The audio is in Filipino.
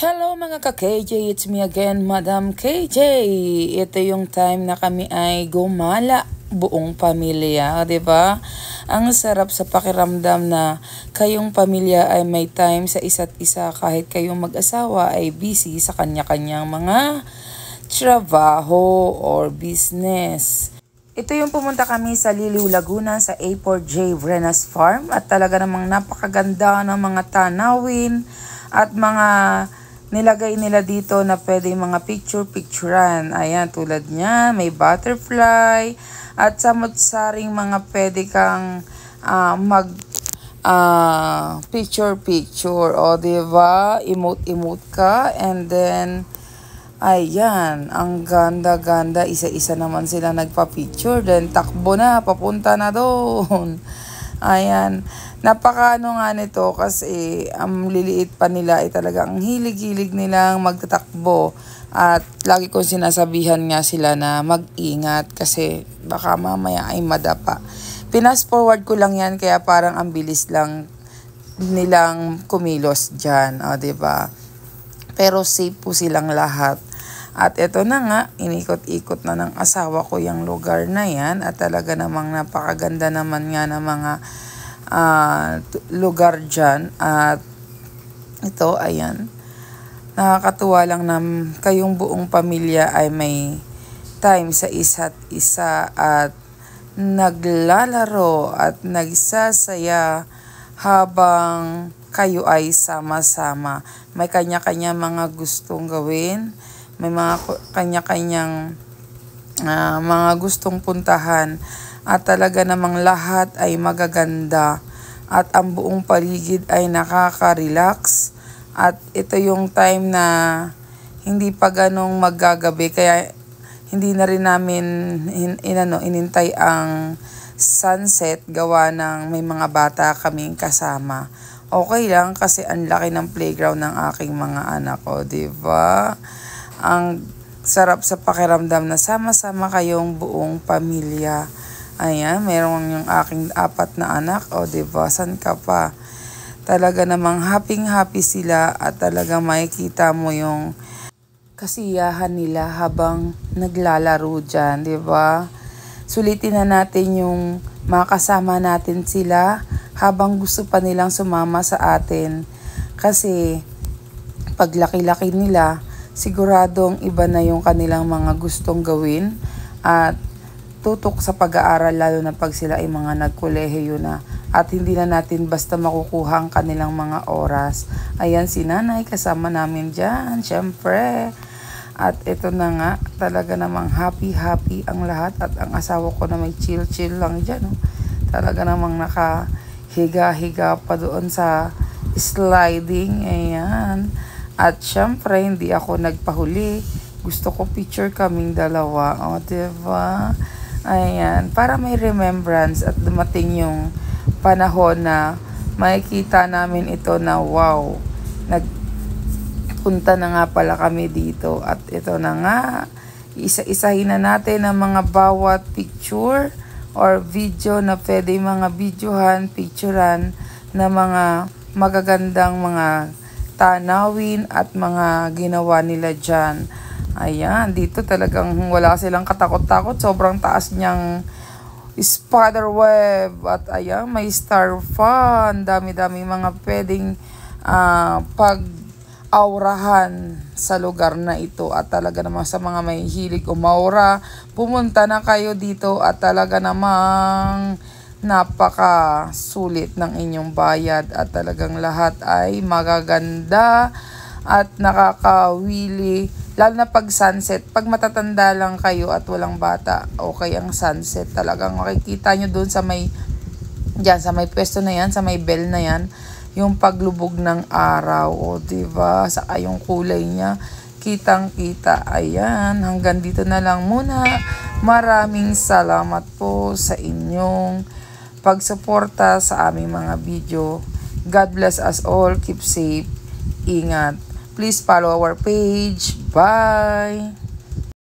Hello mga ka-KJ, it's me again, Madam KJ. Ito yung time na kami ay gumala buong pamilya, 'di ba? Ang sarap sa pakiramdam na kayong pamilya ay may time sa isa't isa kahit kayong mag-asawa ay busy sa kanya-kanyang mga trabaho or business. Ito yung pumunta kami sa Liliw, Laguna sa A4J Brenas Farm at talaga namang napakaganda ng mga tanawin at mga nilagay nila dito na pwede mga picture-picturean. Ayan, tulad niya, may butterfly at samot-saring mga pwede kang mag picture-picture. O, diba? Emote-emote ka. And then, ayan, ang ganda-ganda. Isa-isa naman sila nagpa-picture. Then, takbo na, papunta na doon. Ayan. Napakaano nga nito kasi ang liliit pa nila ay talagang hilig-hilig nilang magtatakbo. At lagi kong sinasabihan nga sila na mag-ingat kasi baka mamaya ay madapa. Pinas forward ko lang yan kaya parang ang bilis lang nilang kumilos dyan. O, diba? Pero safe po silang lahat. At ito na nga, inikot-ikot na ng asawa ko yung lugar na yan. At talaga namang napakaganda naman nga ng mga lugar dyan. At ito, ayan, nakakatuwa lang na kayong buong pamilya ay may time sa isa't isa at naglalaro at nagsasaya habang kayo ay sama-sama. May kanya-kanya mga gustong gawin, may mga kanya-kanyang mga gustong puntahan. At talaga namang lahat ay magaganda at ang buong paligid ay nakaka-relax. At ito yung time na hindi pa ganong maggagabi kaya hindi na rin namin inintay ang sunset gawa ng may mga bata kaming kasama. Okay lang kasi ang laki ng playground ng aking mga anak ko, diba? Ang sarap sa pakiramdam na sama-sama kayong buong pamilya. Ayan, meron yung aking 4 na anak. O, diba? San ka pa? Talaga namang happy-happy sila at talaga makikita mo yung kasiyahan nila habang naglalaro dyan, diba? Sulitin na natin yung makasama natin sila habang gusto pa nilang sumama sa atin. Kasi pag laki-laki nila, siguradong iba na yung kanilang mga gustong gawin at tutok sa pag-aaral lalo na pag sila ay mga nagkolehiyo na at hindi na natin basta makukuha ang kanilang mga oras. Ayan si nanay kasama namin dyan, syempre. At ito na nga, talaga namang happy-happy ang lahat at ang asawa ko na may chill-chill lang dyan. Oh. Talaga namang nakahiga-higa pa doon sa sliding. Ayan. At syempre, hindi ako nagpahuli. Gusto ko picture kaming dalawa. O, diba? Ayan, para may remembrance at dumating yung panahon na makikita namin ito na wow, nagpunta na nga pala kami dito at ito na nga, isa-isahin na natin ang mga bawat picture or video na pwede mga videohan, picturean na mga magagandang mga tanawin at mga ginawa nila dyan. Ayan, dito talagang wala silang katakot-takot. Sobrang taas niyang spider web. At ayan, may star fan. Dami-dami mga pwedeng pag-aurahan sa lugar na ito. At talaga naman sa mga may hilig umaura, pumunta na kayo dito at talaga namang napaka-sulit ng inyong bayad. At talagang lahat ay magaganda at nakakawili. Lalo na pag sunset, pag matatanda lang kayo at walang bata, okay ang sunset. Talagang makikita nyo doon sa may, dyan, sa may pwesto na yan, sa may bell na yan, yung paglubog ng araw. O, diba? Saka yung kulay niya, kitang-kita. Ayan, hanggang dito na lang muna. Maraming salamat po sa inyong pagsuporta sa aming mga video. God bless us all. Keep safe. Ingat. Please follow our page. Bye!